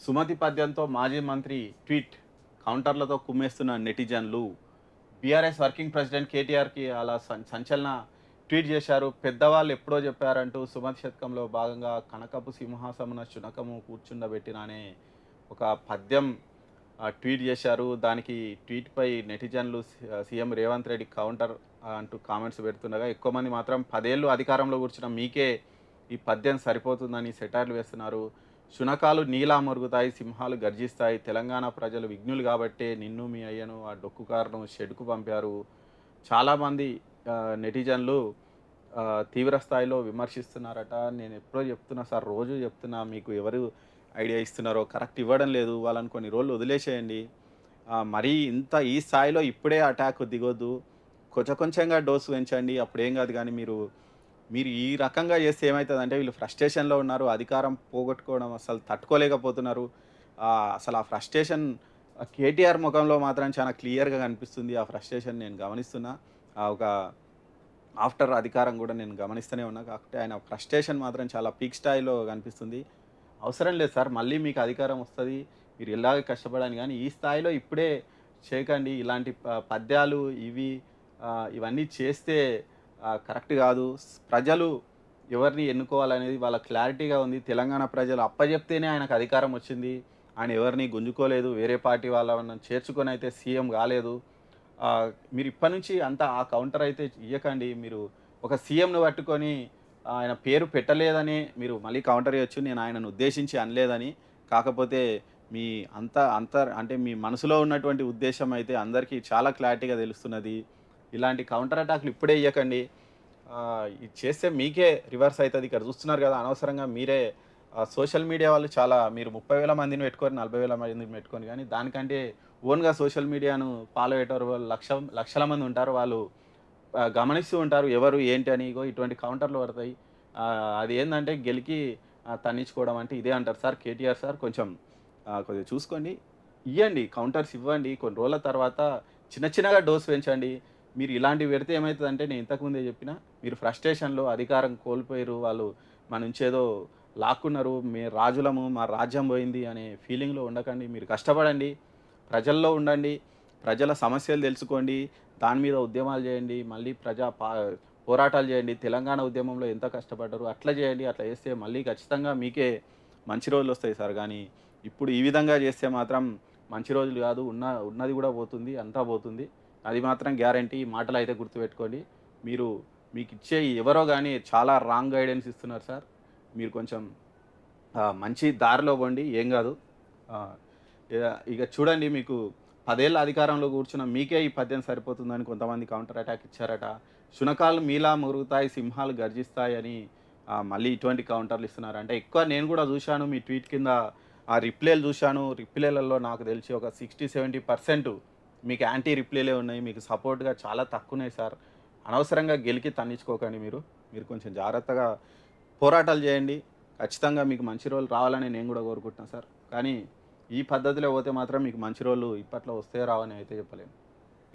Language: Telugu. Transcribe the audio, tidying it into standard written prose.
సుమతి పద్యంతో మాజీ మంత్రి ట్వీట్ కౌంటర్లతో కుమ్మేస్తున్న నెటిజన్లు. బీఆర్ఎస్ వర్కింగ్ ప్రెసిడెంట్ కేటీఆర్కి అలా సంచలన ట్వీట్ చేశారు. పెద్దవాళ్ళు ఎప్పుడో చెప్పారంటూ సుమతి శతకంలో భాగంగా కనకపు సింహాసమున శునకము కూర్చుండబెట్టిన అనే ఒక పద్యం ట్వీట్ చేశారు. దానికి ట్వీట్పై నెటిజన్లు సీఎం రేవంత్ రెడ్డి కౌంటర్ అంటూ కామెంట్స్ పెడుతుండగా, ఎక్కువ మంది మాత్రం 10 ఏళ్ళు అధికారంలో కూర్చున్న మీకే ఈ పద్యం సరిపోతుందని సెటైర్లు వేస్తున్నారు. శునకాలు నీలా మొరుగుతాయి, సింహాలు గర్జిస్తాయి. తెలంగాణ ప్రజలు విఘ్నులు కాబట్టే నిన్ను మీ అయ్యను ఆ డొక్కు కారును షెడ్‌కు పంపారు. చాలామంది నెటిజన్లు తీవ్ర స్థాయిలో విమర్శిస్తున్నారట. నేను ఎప్పుడో చెప్తున్నా సార్, రోజు చెప్తున్నా. మీకు ఎవరు ఐడియా ఇస్తున్నారో కరెక్ట్ ఇవ్వడం లేదు. వాళ్ళని కొన్ని రోజులు వదిలేసేయండి. మరీ ఇంత ఈ స్థాయిలో ఇప్పుడే అటాక్ దిగొద్దు. కొంచెం కొంచెంగా డోస్ పెంచండి. అప్పుడేం కాదు. కానీ మీరు మీరు ఈ రకంగా చేస్తే ఏమైతదంటే, వీళ్ళు ఫ్రస్ట్రేషన్‌లో ఉన్నారు. అధికారం పోగొట్టుకోవడం అసలు తట్టుకోలేకపోతున్నారు. అసలు ఆ ఫ్రస్ట్రేషన్ కేటీఆర్ మొఖంలో మాత్రం చాలా క్లియర్‌గా కనిపిస్తుంది. ఆ ఫ్రస్ట్రేషన్ నేను గమనిస్తున్నా. ఒక ఆఫ్టర్ అధికారం కూడా నేను గమనిస్తూనే ఉన్నా. కాకపోతే ఆయన ఫ్రస్ట్రేషన్ మాత్రం చాలా పీక్ స్థాయిలో కనిపిస్తుంది. అవసరం లేదు సార్, మళ్ళీ మీకు అధికారం వస్తది. మీరు ఎలాగ కష్టపడని, గానీ ఈ స్థాయిలో ఇప్పుడే చేయకండి. ఇలాంటి పద్యాలు ఇవన్నీ చేస్తే కరెక్ట్ గాదు. ప్రజలు ఎవరిని ఎన్నుకోవాలనేది వాళ్ళ క్లారిటీగా ఉంది. తెలంగాణ ప్రజలు అప్పజెప్తేనే ఆయనకు అధికారం వచ్చింది. ఆయన ఎవరిని గుంజుకోలేదు. వేరే పార్టీ వాళ్ళని చేర్చుకొనైతే సీఎం గాలేదు. మీరు ఇప్పటి నుంచి అంతా ఆ కౌంటర్ అయితే ఇయ్యకండి. మీరు ఒక సీఎంని పట్టుకొని ఆయన పేరు పెట్టలేదని మీరు మళ్ళీ కౌంటర్ ఇయొచ్చు. నేను ఆయనను ఉద్దేశించి అనలేదని. కాకపోతే మీ అంటే మీ మనసులో ఉన్నటువంటి ఉద్దేశ్యం అయితే అందరికీ చాలా క్లారిటీగా తెలుస్తున్నది. ఇలాంటి కౌంటర్ అటాక్‌లు ఇప్పుడే ఇయ్యకండి. ఇది చేస్తే మీకే రివర్స్ అయితది. ఇక్కడ చూస్తున్నారు గదా! అనవసరంగా మీరే సోషల్ మీడియా వాళ్ళు చాలా, మీరు 30,000 మందిని పెట్టుకొని, 40,000 మందిని పెట్టుకొని, గానీ దానికంటే ఓన్‌గా సోషల్ మీడియాను ఫాలో అయ్యేటోరు వాళ్ళు లక్షల మంది ఉంటారు. వాళ్ళు గమనిస్తూ ఉంటారు ఎవరు ఏంటి అని. ఇగో ఇటువంటి కౌంటర్‌లు పడతాయి. అదేందంటే గెలికి తన్నించుకోవడం అంటే ఇదే అంటారు సార్. కేటీఆర్ సార్, కొంచెం కొద్దిగా చూసుకోండి. ఇయ్యండి, కౌంటర్స్ ఇవ్వండి. కొన్ని రోజుల తర్వాత చిన్న చిన్నగా డోస్ పెంచండి. మీరు ఇలాంటివి పెడితే ఏమైతదంటే, నేను ఇంతకుముందే చెప్పినా, మీరు ఫ్రస్ట్రేషన్‌లో అధికారం కోల్పోయిర్రు. వాళ్ళు మన నుంచి ఏదో లాక్కున్నారు. మేము రాజులము, మా రాజ్యం పోయింది అనే ఫీలింగ్‌లో ఉండకండి. మీరు కష్టపడండి. ప్రజల్లో ఉండండి. ప్రజల సమస్యలు తెలుసుకోండి. దాని మీద ఉద్యమాలు చేయండి. మళ్ళీ పోరాటాలు చేయండి. తెలంగాణ ఉద్యమంలో ఎంత కష్టపడ్డారో అట్లా చేయండి. అట్లా చేస్తే మళ్ళీ ఖచ్చితంగా మీకే మంచి రోజులొస్తాయి సార్. గానీ ఇప్పుడు ఈ విధంగా చేస్తే మాత్రం మంచి రోజులు కాదు. ఉన్నది కూడా పోతుంది. అంతా పోతుంది. అది మాత్రం గ్యారంటీ. ఈ మాటలైతే గుర్తుపెట్టుకోండి. మీరు మీకిచ్చే ఎవరో గానీ చాలా రాంగ్ గైడెన్స్ ఇస్తున్నారు సార్. మీరు కొంచెం మంచి దారిలో పోండి. ఏం గాదు. ఆహ్, ఇగ చూడండి, మీకు 10 ఏళ్ల అధికారంలో కూర్చున్న మీకే ఈ పద్యం సరిపోతుందని కొంతమంది కౌంటర్ అటాక్ ఇచ్చారట. శునకాలు మీలా మొరుగుతాయి, సింహాలు గర్జిస్తాయని మళ్ళీ ఇటువంటి కౌంటర్‌లు ఇస్తున్నారు. అంటే ఎక్కువ నేను కూడా చూశాను మీ ట్వీట్ కింద రిప్లైలు చూశాను. రిప్లైలలో నాకు తెలిసి ఒక 60, 70% మీకు యాంటీ రిప్లైలే ఉన్నాయి. మీకు సపోర్ట్‌గా చాలా తక్కువున్నాయి సార్. అనవసరంగా గెలికి తన్నించుకోకండి మీరు. మీరు కొంచెం జాగ్రత్తగా పోరాటాలు చేయండి. ఖచ్చితంగా మీకు మంచి రోజులు రావాలని నేను కూడా కోరుకుంటున్నా సార్. కానీ ఈ పద్ధతిలో పోతే మాత్రం మీకు మంచి రోజులు ఇప్పట్లో వస్తాయో రావో అని అయితే చెప్పలేను.